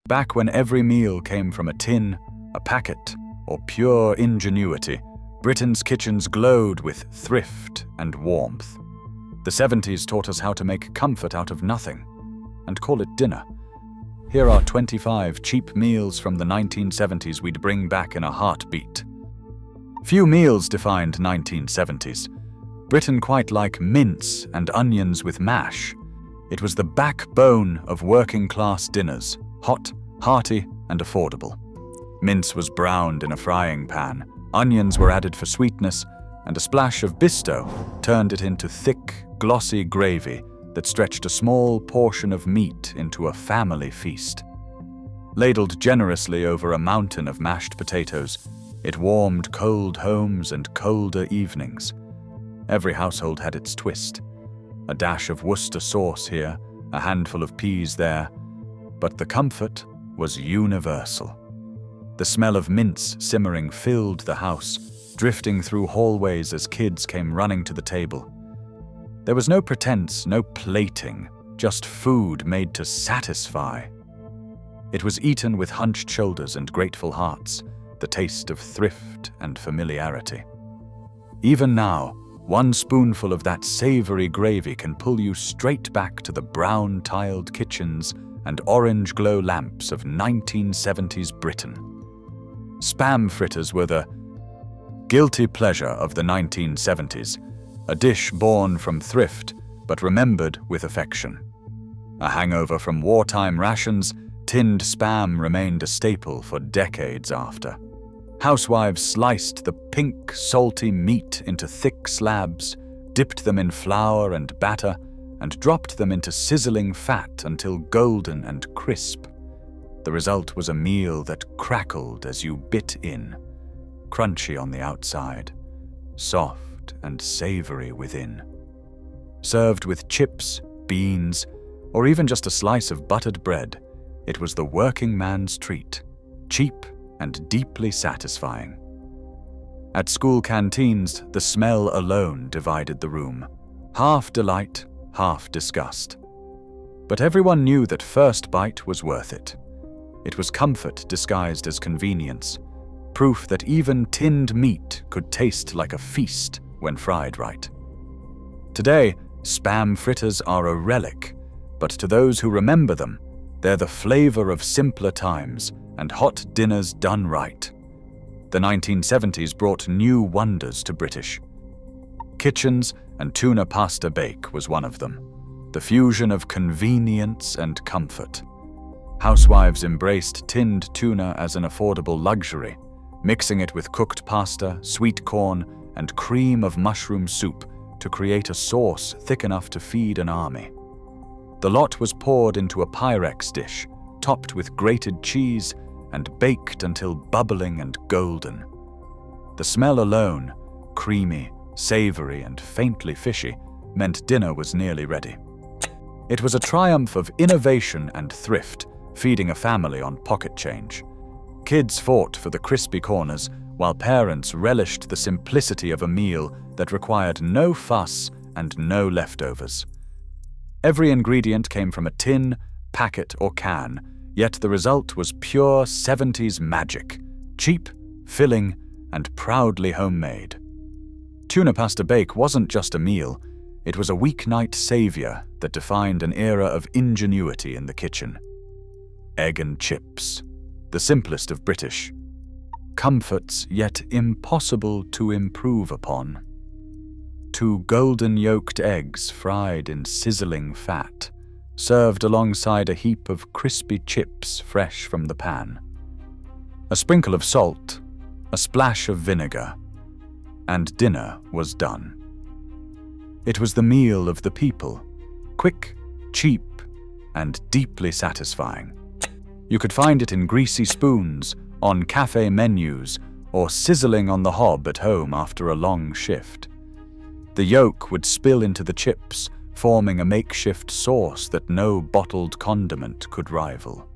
Back when every meal came from a tin, a packet, or pure ingenuity, Britain's kitchens glowed with thrift and warmth. The 70s taught us how to make comfort out of nothing, and call it dinner. Here are 25 cheap meals from the 1970s we'd bring back in a heartbeat. Few meals defined 1970s. Britain quite like mince and onions with mash. It was the backbone of working-class dinners, hot, hearty, and affordable. Mince was browned in a frying pan, onions were added for sweetness, and a splash of bisto turned it into thick, glossy gravy that stretched a small portion of meat into a family feast. Ladled generously over a mountain of mashed potatoes, it warmed cold homes and colder evenings. Every household had its twist. A dash of Worcester sauce here, a handful of peas there, but the comfort was universal. The smell of mince simmering filled the house, drifting through hallways as kids came running to the table. There was no pretense, no plating, just food made to satisfy. It was eaten with hunched shoulders and grateful hearts, the taste of thrift and familiarity. Even now, one spoonful of that savory gravy can pull you straight back to the brown-tiled kitchens and orange glow lamps of 1970s Britain. Spam fritters were the guilty pleasure of the 1970s, a dish born from thrift but remembered with affection. A hangover from wartime rations, tinned spam remained a staple for decades after. Housewives sliced the pink, salty meat into thick slabs, dipped them in flour and batter, and dropped them into sizzling fat until golden and crisp. The result was a meal that crackled as you bit in, crunchy on the outside, soft and savory within. Served with chips, beans, or even just a slice of buttered bread, it was the working man's treat, cheap and deeply satisfying. At school canteens, the smell alone divided the room, half delight, half disgust. But everyone knew that first bite was worth it. It was comfort disguised as convenience, proof that even tinned meat could taste like a feast when fried right. Today, spam fritters are a relic, but to those who remember them, they're the flavor of simpler times and hot dinners done right. The 1970s brought new wonders to British kitchens, and tuna pasta bake was one of them, the fusion of convenience and comfort. Housewives embraced tinned tuna as an affordable luxury, mixing it with cooked pasta, sweet corn, and cream of mushroom soup to create a sauce thick enough to feed an army. The lot was poured into a Pyrex dish, topped with grated cheese, and baked until bubbling and golden. The smell alone, creamy, savory, and faintly fishy, meant dinner was nearly ready. It was a triumph of innovation and thrift, feeding a family on pocket change. Kids fought for the crispy corners, while parents relished the simplicity of a meal that required no fuss and no leftovers. Every ingredient came from a tin, packet, or can, yet the result was pure 70s magic, cheap, filling, and proudly homemade. Tuna pasta bake wasn't just a meal, it was a weeknight savior that defined an era of ingenuity in the kitchen. Egg and chips, the simplest of British. Comforts yet impossible to improve upon. 2 golden-yolked eggs fried in sizzling fat, served alongside a heap of crispy chips fresh from the pan. A sprinkle of salt, a splash of vinegar, and dinner was done. It was the meal of the people, quick, cheap, and deeply satisfying. You could find it in greasy spoons, on cafe menus, or sizzling on the hob at home after a long shift. The yolk would spill into the chips, forming a makeshift sauce that no bottled condiment could rival.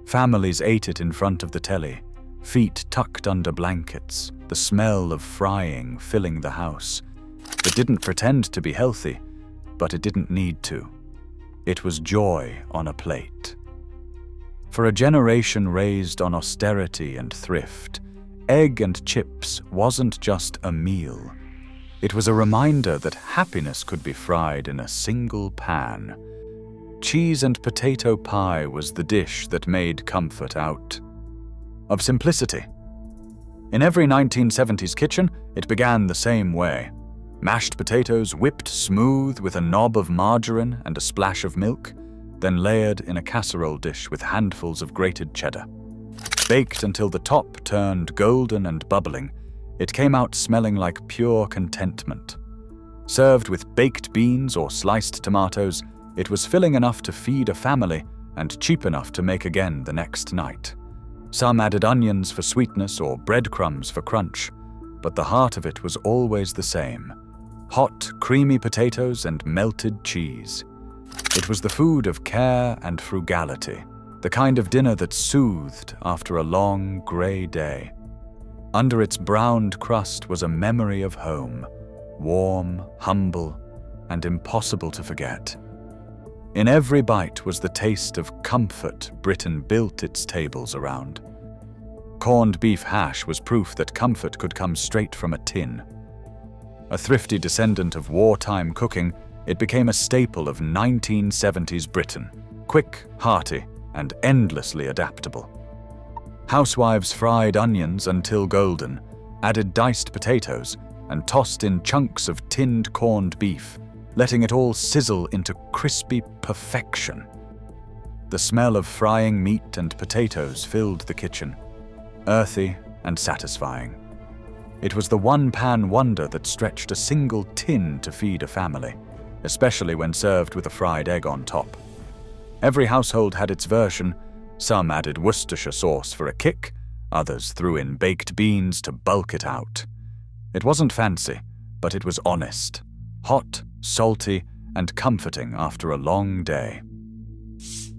Families ate it in front of the telly, feet tucked under blankets, the smell of frying filling the house. It didn't pretend to be healthy, but it didn't need to. It was joy on a plate. For a generation raised on austerity and thrift, egg and chips wasn't just a meal. It was a reminder that happiness could be fried in a single pan. Cheese and potato pie was the dish that made comfort out of simplicity. In every 1970s kitchen, it began the same way. Mashed potatoes whipped smooth with a knob of margarine and a splash of milk, then layered in a casserole dish with handfuls of grated cheddar. Baked until the top turned golden and bubbling, it came out smelling like pure contentment. Served with baked beans or sliced tomatoes, it was filling enough to feed a family and cheap enough to make again the next night. Some added onions for sweetness or breadcrumbs for crunch, but the heart of it was always the same: hot, creamy potatoes and melted cheese. It was the food of care and frugality, the kind of dinner that soothed after a long, grey day. Under its browned crust was a memory of home, warm, humble, and impossible to forget. In every bite was the taste of comfort Britain built its tables around. Corned beef hash was proof that comfort could come straight from a tin. A thrifty descendant of wartime cooking, it became a staple of 1970s Britain, quick, hearty, and endlessly adaptable. Housewives fried onions until golden, added diced potatoes, and tossed in chunks of tinned corned beef, letting it all sizzle into crispy perfection. The smell of frying meat and potatoes filled the kitchen, earthy and satisfying. It was the one-pan wonder that stretched a single tin to feed a family, especially when served with a fried egg on top. Every household had its version. Some added Worcestershire sauce for a kick, others threw in baked beans to bulk it out. It wasn't fancy, but it was honest, hot, salty, and comforting after a long day.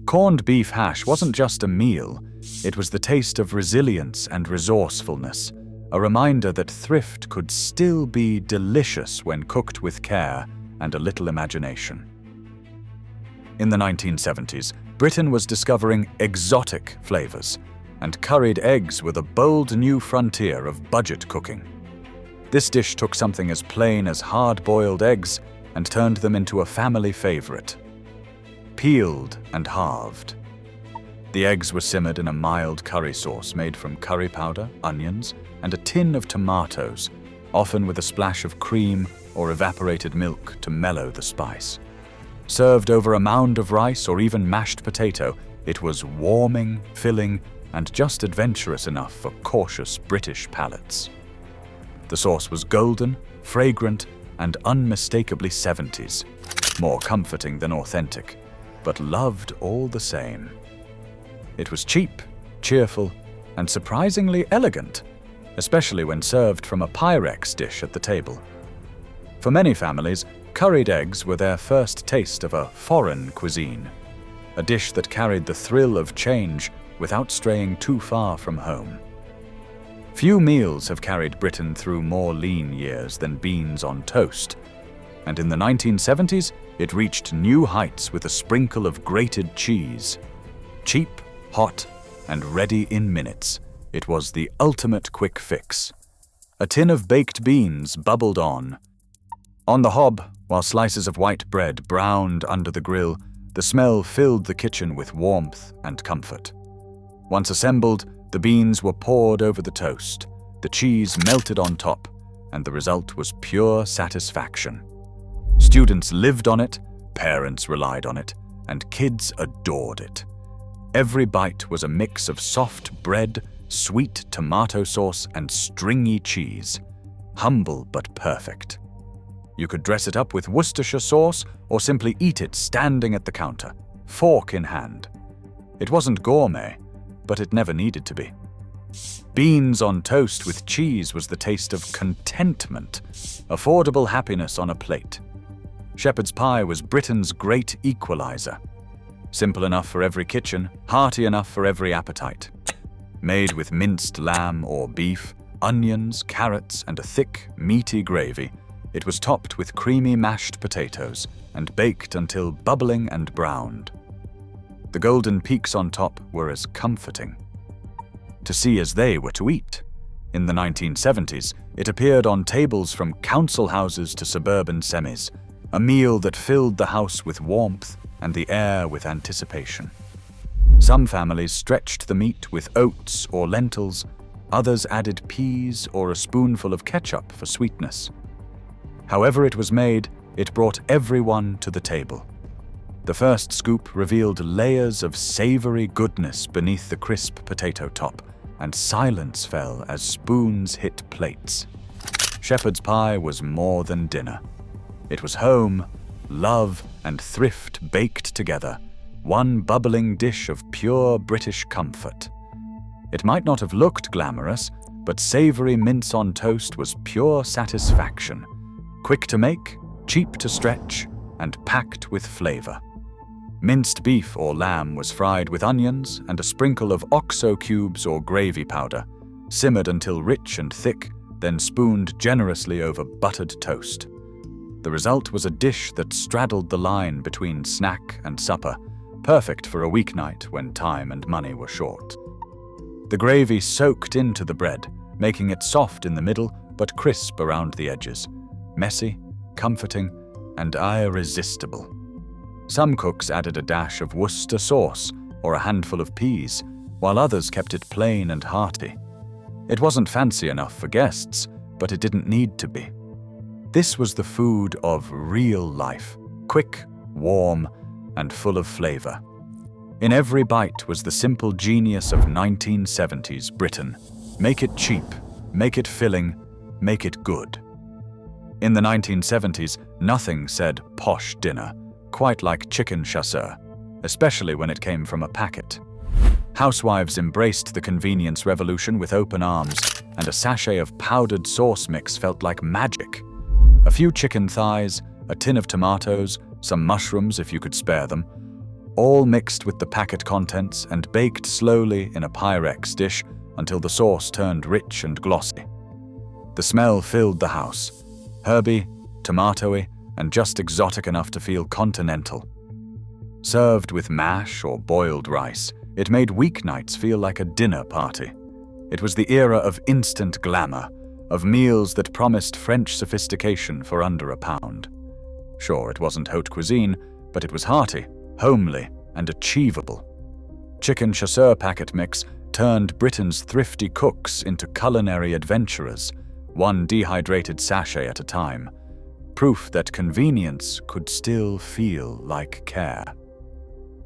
Corned beef hash wasn't just a meal, it was the taste of resilience and resourcefulness, a reminder that thrift could still be delicious when cooked with care and a little imagination. In the 1970s, Britain was discovering exotic flavors, and curried eggs were the bold new frontier of budget cooking. This dish took something as plain as hard-boiled eggs and turned them into a family favorite. Peeled and halved. The eggs were simmered in a mild curry sauce made from curry powder, onions, and a tin of tomatoes, often with a splash of cream or evaporated milk to mellow the spice. Served over a mound of rice or even mashed potato, it was warming, filling, and just adventurous enough for cautious British palates. The sauce was golden, fragrant, and unmistakably 70s, more comforting than authentic, but loved all the same. It was cheap, cheerful, and surprisingly elegant, especially when served from a Pyrex dish at the table. For many families, curried eggs were their first taste of a foreign cuisine, a dish that carried the thrill of change without straying too far from home. Few meals have carried Britain through more lean years than beans on toast, and in the 1970s, it reached new heights with a sprinkle of grated cheese. Cheap, hot, and ready in minutes, it was the ultimate quick fix. A tin of baked beans bubbled on. On the hob, while slices of white bread browned under the grill, the smell filled the kitchen with warmth and comfort. Once assembled, the beans were poured over the toast, the cheese melted on top, and the result was pure satisfaction. Students lived on it, parents relied on it, and kids adored it. Every bite was a mix of soft bread, sweet tomato sauce, and stringy cheese. Humble but perfect. You could dress it up with Worcestershire sauce or simply eat it standing at the counter, fork in hand. It wasn't gourmet, but it never needed to be. Beans on toast with cheese was the taste of contentment, affordable happiness on a plate. Shepherd's pie was Britain's great equalizer. Simple enough for every kitchen, hearty enough for every appetite. Made with minced lamb or beef, onions, carrots, and a thick, meaty gravy, it was topped with creamy mashed potatoes and baked until bubbling and browned. The golden peaks on top were as comforting to see as they were to eat. In the 1970s, it appeared on tables from council houses to suburban semis, a meal that filled the house with warmth and the air with anticipation. Some families stretched the meat with oats or lentils, others added peas or a spoonful of ketchup for sweetness. However it was made, it brought everyone to the table. The first scoop revealed layers of savory goodness beneath the crisp potato top, and silence fell as spoons hit plates. Shepherd's pie was more than dinner. It was home, love, and thrift baked together, one bubbling dish of pure British comfort. It might not have looked glamorous, but savory mince on toast was pure satisfaction. Quick to make, cheap to stretch, and packed with flavor. Minced beef or lamb was fried with onions and a sprinkle of oxo cubes or gravy powder, simmered until rich and thick, then spooned generously over buttered toast. The result was a dish that straddled the line between snack and supper, perfect for a weeknight when time and money were short. The gravy soaked into the bread, making it soft in the middle but crisp around the edges, messy, comforting, and irresistible. Some cooks added a dash of Worcester sauce or a handful of peas, while others kept it plain and hearty. It wasn't fancy enough for guests, but it didn't need to be. This was the food of real life, quick, warm, and full of flavor. In every bite was the simple genius of 1970s Britain. Make it cheap, make it filling, make it good. In the 1970s, nothing said posh dinner quite like chicken chasseur, especially when it came from a packet. Housewives embraced the convenience revolution with open arms, and a sachet of powdered sauce mix felt like magic. A few chicken thighs, a tin of tomatoes, some mushrooms if you could spare them, all mixed with the packet contents and baked slowly in a Pyrex dish until the sauce turned rich and glossy. The smell filled the house, herby, tomatoey, and just exotic enough to feel continental. Served with mash or boiled rice, it made weeknights feel like a dinner party. It was the era of instant glamour, of meals that promised French sophistication for under £1. Sure, it wasn't haute cuisine, but it was hearty, homely, and achievable. Chicken chasseur packet mix turned Britain's thrifty cooks into culinary adventurers, one dehydrated sachet at a time. Proof that convenience could still feel like care.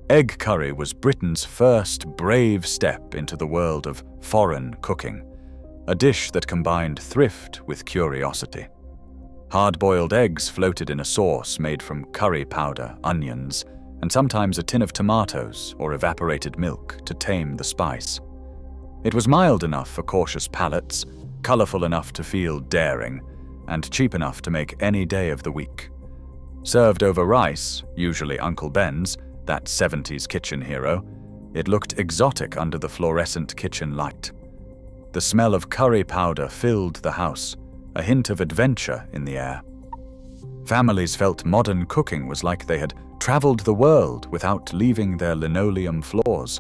Egg curry was Britain's first brave step into the world of foreign cooking, a dish that combined thrift with curiosity. Hard-boiled eggs floated in a sauce made from curry powder, onions, and sometimes a tin of tomatoes or evaporated milk to tame the spice. It was mild enough for cautious palates, colorful enough to feel daring, and cheap enough to make any day of the week. Served over rice, usually Uncle Ben's, that 70s kitchen hero, it looked exotic under the fluorescent kitchen light. The smell of curry powder filled the house, a hint of adventure in the air. Families felt modern cooking was like they had traveled the world without leaving their linoleum floors.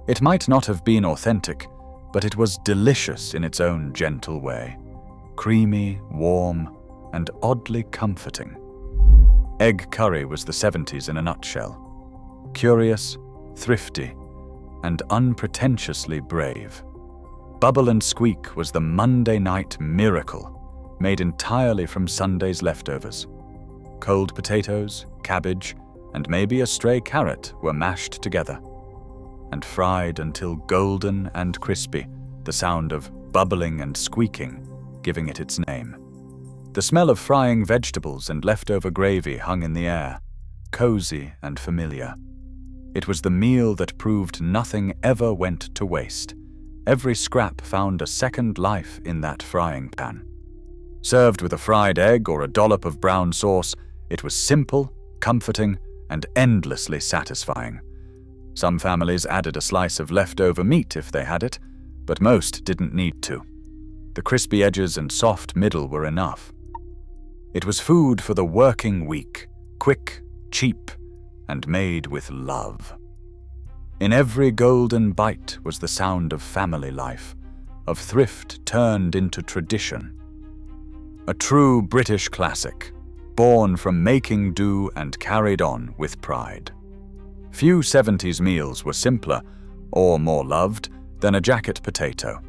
It might not have been authentic, but it was delicious in its own gentle way. Creamy, warm, and oddly comforting. Egg curry was the 70s in a nutshell. Curious, thrifty, and unpretentiously brave. Bubble and squeak was the Monday night miracle, made entirely from Sunday's leftovers. Cold potatoes, cabbage, and maybe a stray carrot were mashed together and fried until golden and crispy, the sound of bubbling and squeaking giving it its name. The smell of frying vegetables and leftover gravy hung in the air, cozy and familiar. It was the meal that proved nothing ever went to waste. Every scrap found a second life in that frying pan. Served with a fried egg or a dollop of brown sauce, it was simple, comforting, and endlessly satisfying. Some families added a slice of leftover meat if they had it, but most didn't need to. The crispy edges and soft middle were enough. It was food for the working week, quick, cheap, and made with love. In every golden bite was the sound of family life, of thrift turned into tradition. A true British classic, born from making do and carried on with pride. Few 70s meals were simpler or more loved than a jacket potato.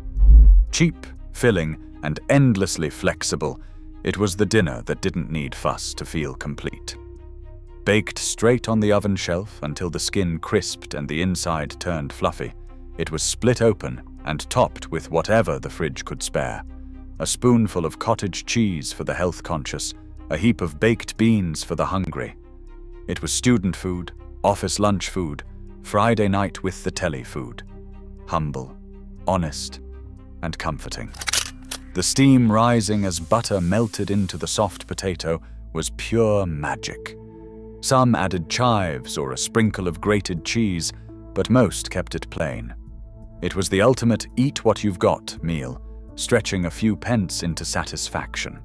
Cheap, filling, and endlessly flexible, it was the dinner that didn't need fuss to feel complete. Baked straight on the oven shelf until the skin crisped and the inside turned fluffy, it was split open and topped with whatever the fridge could spare. A spoonful of cottage cheese for the health-conscious, a heap of baked beans for the hungry. It was student food, office lunch food, Friday night with the telly food. Humble, honest, and comforting. The steam rising as butter melted into the soft potato was pure magic. Some added chives or a sprinkle of grated cheese, but most kept it plain. It was the ultimate eat what you've got meal, stretching a few pence into satisfaction.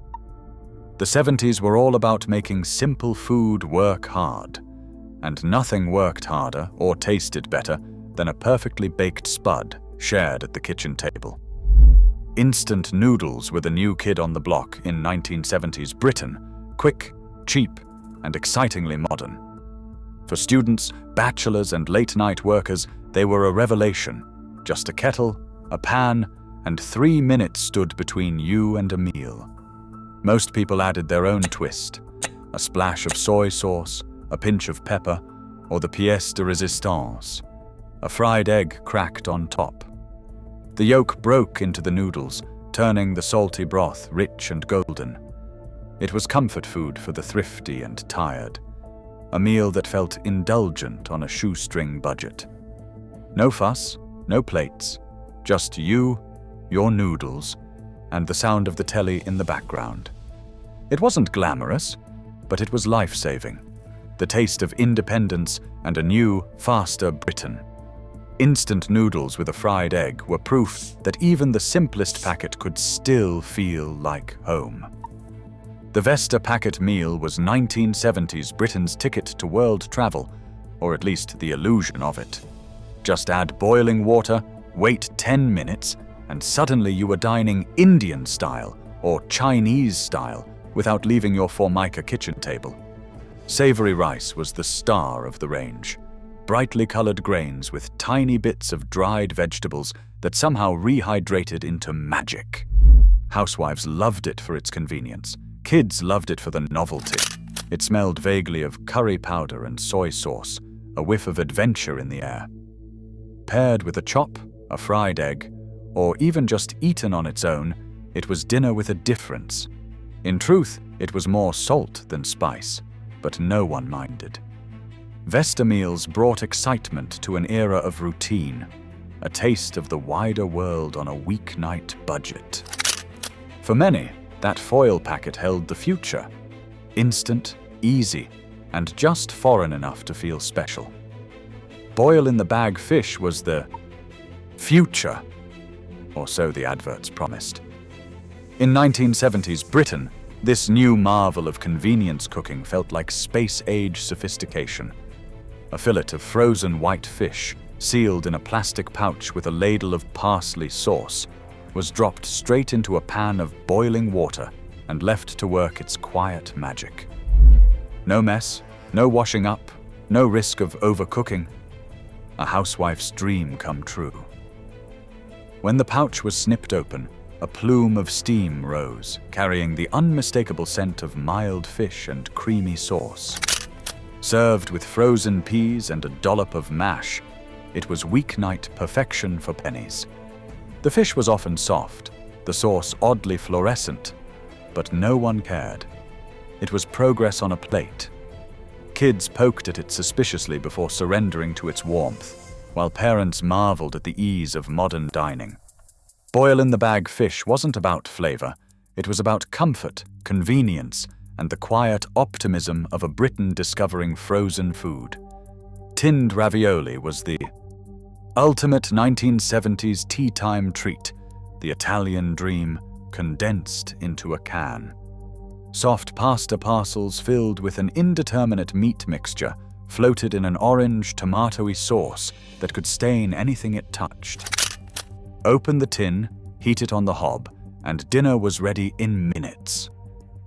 The 70s were all about making simple food work hard, and nothing worked harder or tasted better than a perfectly baked spud shared at the kitchen table. Instant noodles were the new kid on the block in 1970s Britain, quick, cheap, and excitingly modern. For students, bachelors, and late-night workers, they were a revelation. Just a kettle, a pan, and 3 minutes stood between you and a meal. Most people added their own twist, a splash of soy sauce, a pinch of pepper, or the pièce de résistance, a fried egg cracked on top. The yolk broke into the noodles, turning the salty broth rich and golden. It was comfort food for the thrifty and tired, a meal that felt indulgent on a shoestring budget. No fuss, no plates, just you, your noodles, and the sound of the telly in the background. It wasn't glamorous, but it was life-saving. The taste of independence and a new, faster Britain. Instant noodles with a fried egg were proof that even the simplest packet could still feel like home. The Vesta packet meal was 1970s Britain's ticket to world travel, or at least the illusion of it. Just add boiling water, wait 10 minutes, and suddenly you were dining Indian style or Chinese style without leaving your Formica kitchen table. Savory rice was the star of the range. Brightly colored grains with tiny bits of dried vegetables that somehow rehydrated into magic. Housewives loved it for its convenience. Kids loved it for the novelty. It smelled vaguely of curry powder and soy sauce, a whiff of adventure in the air. Paired with a chop, a fried egg, or even just eaten on its own, it was dinner with a difference. In truth, it was more salt than spice, but no one minded. Vesta meals brought excitement to an era of routine, a taste of the wider world on a weeknight budget. For many, that foil packet held the future. Instant, easy, and just foreign enough to feel special. Boil-in-the-bag fish was the future, or so the adverts promised. In 1970s Britain, this new marvel of convenience cooking felt like space-age sophistication. A fillet of frozen white fish, sealed in a plastic pouch with a ladle of parsley sauce, was dropped straight into a pan of boiling water and left to work its quiet magic. No mess, no washing up, no risk of overcooking. A housewife's dream come true. When the pouch was snipped open, a plume of steam rose, carrying the unmistakable scent of mild fish and creamy sauce. Served with frozen peas and a dollop of mash, it was weeknight perfection for pennies. The fish was often soft, the sauce oddly fluorescent, but no one cared. It was progress on a plate. Kids poked at it suspiciously before surrendering to its warmth, while parents marveled at the ease of modern dining. Boil-in-the-bag fish wasn't about flavor, it was about comfort, convenience, and the quiet optimism of a Britain discovering frozen food. Tinned ravioli was the ultimate 1970s tea-time treat, the Italian dream condensed into a can. Soft pasta parcels filled with an indeterminate meat mixture floated in an orange, tomatoey sauce that could stain anything it touched. Open the tin, heat it on the hob, and dinner was ready in minutes.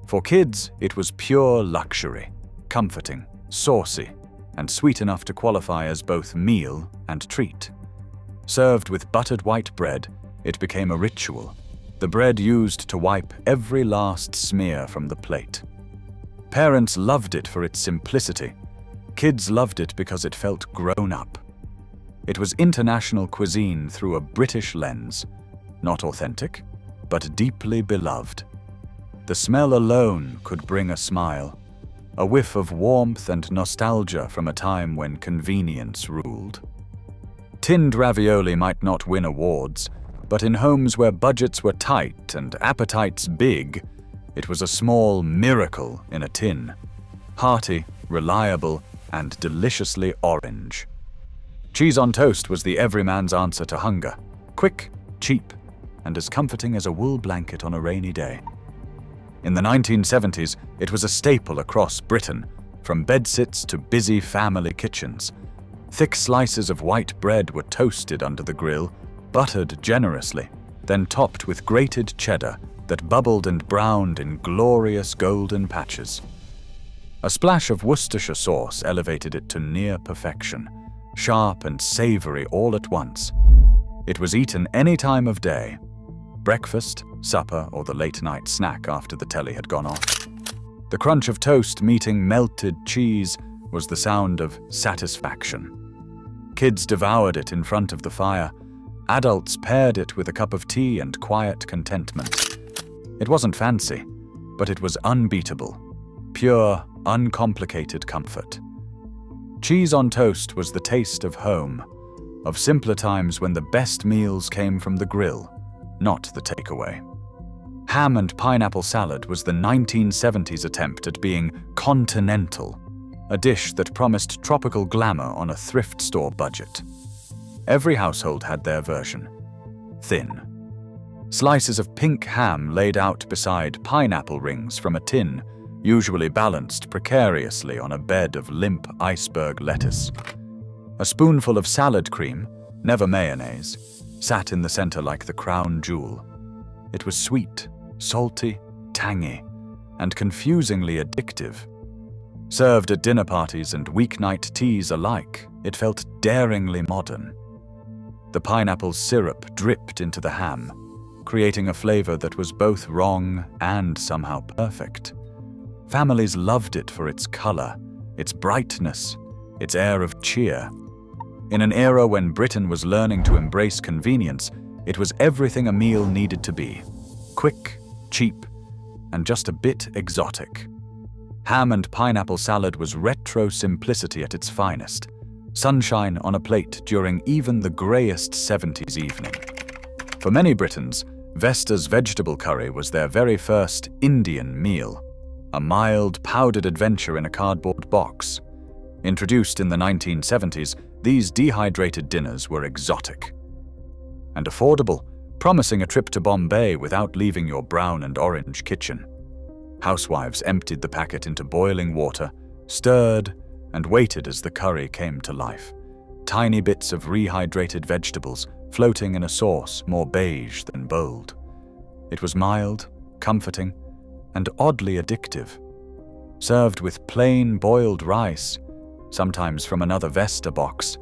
For kids, it was pure luxury, comforting, saucy, and sweet enough to qualify as both meal and treat. Served with buttered white bread, it became a ritual, the bread used to wipe every last smear from the plate. Parents loved it for its simplicity. Kids loved it because it felt grown up. It was international cuisine through a British lens, not authentic, but deeply beloved. The smell alone could bring a smile, a whiff of warmth and nostalgia from a time when convenience ruled. Tinned ravioli might not win awards, but in homes where budgets were tight and appetites big, it was a small miracle in a tin. Hearty, reliable, and deliciously orange. Cheese on toast was the everyman's answer to hunger. Quick, cheap, and as comforting as a wool blanket on a rainy day. In the 1970s, it was a staple across Britain, from bedsits to busy family kitchens. Thick slices of white bread were toasted under the grill, buttered generously, then topped with grated cheddar that bubbled and browned in glorious golden patches. A splash of Worcestershire sauce elevated it to near perfection, sharp and savory all at once. It was eaten any time of day, breakfast, supper, or the late-night snack after the telly had gone off. The crunch of toast meeting melted cheese was the sound of satisfaction. Kids devoured it in front of the fire. Adults paired it with a cup of tea and quiet contentment. It wasn't fancy, but it was unbeatable. Pure, uncomplicated comfort. Cheese on toast was the taste of home, of simpler times when the best meals came from the grill, not the takeaway. Ham and pineapple salad was the 1970s attempt at being continental, a dish that promised tropical glamour on a thrift store budget. Every household had their version. Thin. Slices of pink ham laid out beside pineapple rings from a tin, usually balanced precariously on a bed of limp iceberg lettuce. A spoonful of salad cream, never mayonnaise, sat in the center like the crown jewel. It was sweet, salty, tangy, and confusingly addictive. Served at dinner parties and weeknight teas alike, it felt daringly modern. The pineapple syrup dripped into the ham, creating a flavor that was both wrong and somehow perfect. Families loved it for its color, its brightness, its air of cheer. In an era when Britain was learning to embrace convenience, it was everything a meal needed to be. Quick, cheap, and just a bit exotic. Ham and pineapple salad was retro simplicity at its finest. Sunshine on a plate during even the greyest 70s evening. For many Britons, Vesta's vegetable curry was their very first Indian meal, a mild, powdered adventure in a cardboard box. Introduced in the 1970s, these dehydrated dinners were exotic and affordable, promising a trip to Bombay without leaving your brown and orange kitchen. Housewives emptied the packet into boiling water, stirred, and waited as the curry came to life. Tiny bits of rehydrated vegetables floating in a sauce more beige than bold. It was mild, comforting, and oddly addictive. Served with plain boiled rice, sometimes from another Vesta box,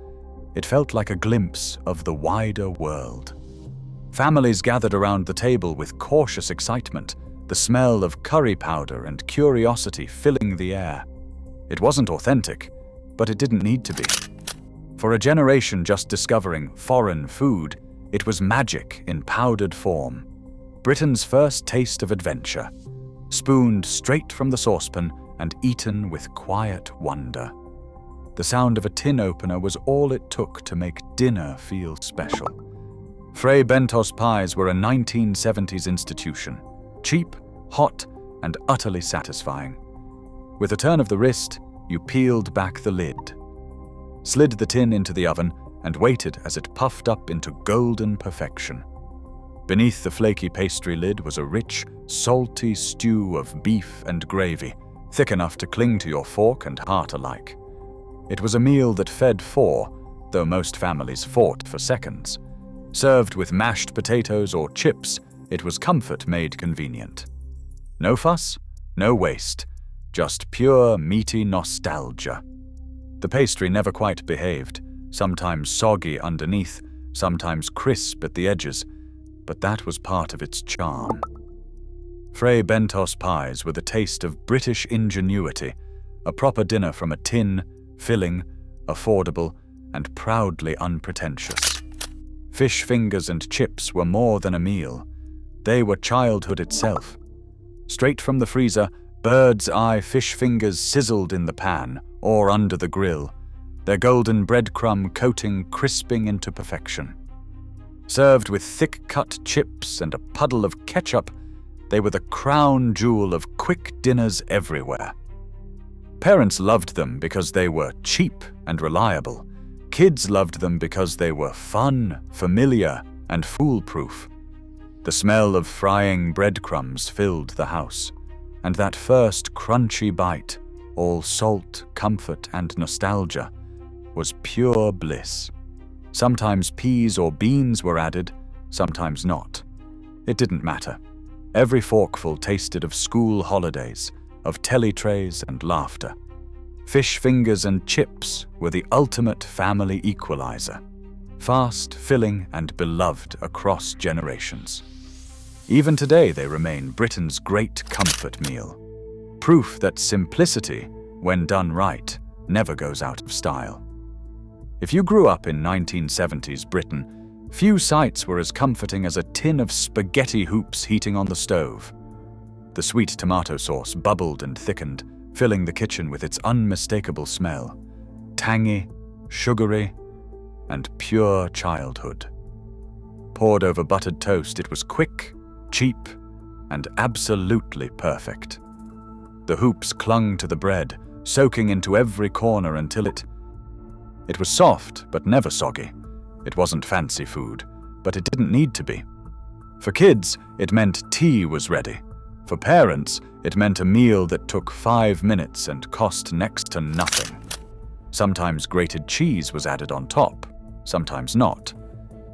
it felt like a glimpse of the wider world. Families gathered around the table with cautious excitement, the smell of curry powder and curiosity filling the air. It wasn't authentic, but it didn't need to be. For a generation just discovering foreign food, it was magic in powdered form. Britain's first taste of adventure, spooned straight from the saucepan and eaten with quiet wonder. The sound of a tin opener was all it took to make dinner feel special. Fray Bentos pies were a 1970s institution, cheap, hot, and utterly satisfying. With a turn of the wrist, you peeled back the lid, slid the tin into the oven, and waited as it puffed up into golden perfection. Beneath the flaky pastry lid was a rich, salty stew of beef and gravy, thick enough to cling to your fork and heart alike. It was a meal that fed four, though most families fought for seconds. Served with mashed potatoes or chips, it was comfort made convenient. No fuss, no waste, just pure meaty nostalgia. The pastry never quite behaved, sometimes soggy underneath, sometimes crisp at the edges, but that was part of its charm. Fray Bentos pies were the taste of British ingenuity, a proper dinner from a tin, filling, affordable, and proudly unpretentious. Fish fingers and chips were more than a meal. They were childhood itself. Straight from the freezer, bird's eye fish fingers sizzled in the pan or under the grill, their golden breadcrumb coating crisping into perfection. Served with thick-cut chips and a puddle of ketchup, they were the crown jewel of quick dinners everywhere. Parents loved them because they were cheap and reliable. Kids loved them because they were fun, familiar, and foolproof. The smell of frying breadcrumbs filled the house, and that first crunchy bite, all salt, comfort, and nostalgia, was pure bliss. Sometimes peas or beans were added, sometimes not. It didn't matter. Every forkful tasted of school holidays, of telly trays and laughter. Fish fingers and chips were the ultimate family equalizer, fast, filling, and beloved across generations. Even today they remain Britain's great comfort meal, proof that simplicity, when done right, never goes out of style. If you grew up in 1970s Britain, few sights were as comforting as a tin of spaghetti hoops heating on the stove. The sweet tomato sauce bubbled and thickened, filling the kitchen with its unmistakable smell, tangy, sugary, and pure childhood. Poured over buttered toast, it was quick, cheap, and absolutely perfect. The hoops clung to the bread, soaking into every corner until it was soft but never soggy. It wasn't fancy food, but it didn't need to be. For kids, it meant tea was ready. For parents, it meant a meal that took 5 minutes and cost next to nothing. Sometimes grated cheese was added on top, sometimes not.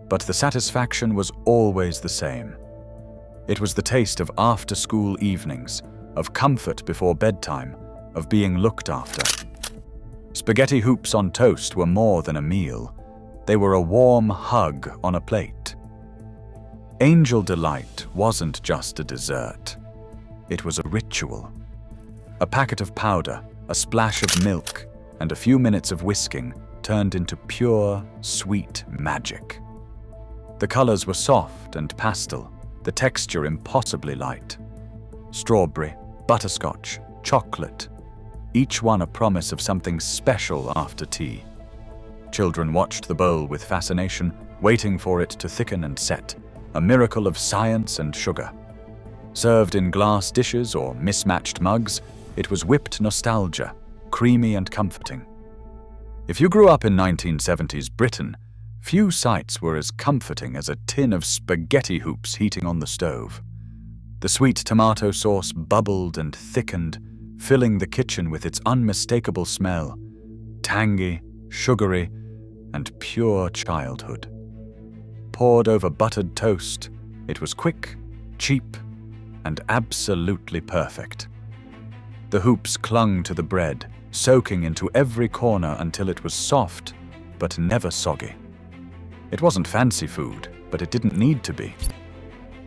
But the satisfaction was always the same. It was the taste of after-school evenings, of comfort before bedtime, of being looked after. Spaghetti hoops on toast were more than a meal. They were a warm hug on a plate. Angel Delight wasn't just a dessert. It was a ritual. A packet of powder, a splash of milk, and a few minutes of whisking turned into pure, sweet magic. The colors were soft and pastel, the texture impossibly light. Strawberry, butterscotch, chocolate, each one a promise of something special after tea. Children watched the bowl with fascination, waiting for it to thicken and set, a miracle of science and sugar. Served in glass dishes or mismatched mugs, it was whipped nostalgia, creamy and comforting. If you grew up in 1970s Britain, few sights were as comforting as a tin of spaghetti hoops heating on the stove. The sweet tomato sauce bubbled and thickened, filling the kitchen with its unmistakable smell, tangy, sugary, and pure childhood. Poured over buttered toast, it was quick, cheap, and absolutely perfect. The hoops clung to the bread, soaking into every corner until it was soft, but never soggy. It wasn't fancy food, but it didn't need to be.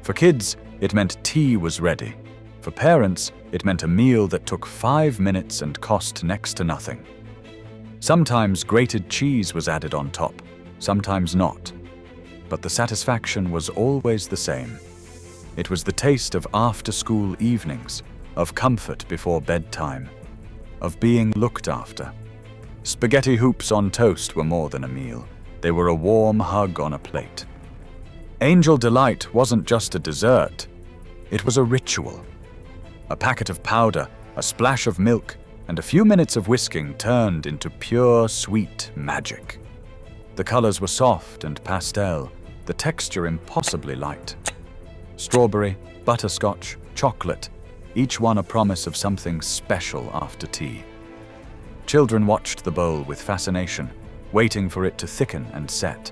For kids, it meant tea was ready. For parents, it meant a meal that took 5 minutes and cost next to nothing. Sometimes grated cheese was added on top, sometimes not. But the satisfaction was always the same. It was the taste of after-school evenings, of comfort before bedtime, of being looked after. Spaghetti hoops on toast were more than a meal. They were a warm hug on a plate. Angel Delight wasn't just a dessert. It was a ritual. A packet of powder, a splash of milk, and a few minutes of whisking turned into pure, sweet magic. The colors were soft and pastel, the texture impossibly light. Strawberry, butterscotch, chocolate, each one a promise of something special after tea. Children watched the bowl with fascination, waiting for it to thicken and set,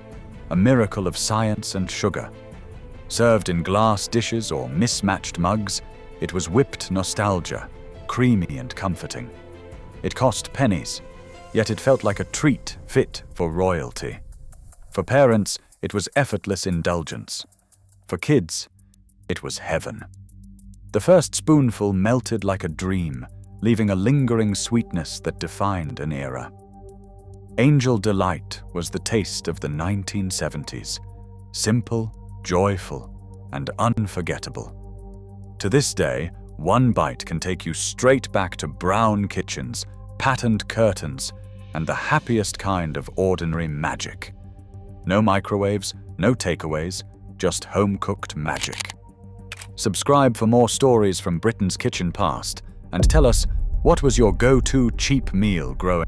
a miracle of science and sugar. Served in glass dishes or mismatched mugs, it was whipped nostalgia, creamy and comforting. It cost pennies, yet it felt like a treat fit for royalty. For parents, it was effortless indulgence. For kids, it was heaven. The first spoonful melted like a dream, leaving a lingering sweetness that defined an era. Angel delight was the taste of the 1970s, simple, joyful, and unforgettable. To this day, one bite can take you straight back to brown kitchens, patterned curtains, and the happiest kind of ordinary magic. No microwaves, no takeaways, just home-cooked magic. Subscribe for more stories from Britain's kitchen past, and tell us, what was your go-to cheap meal growing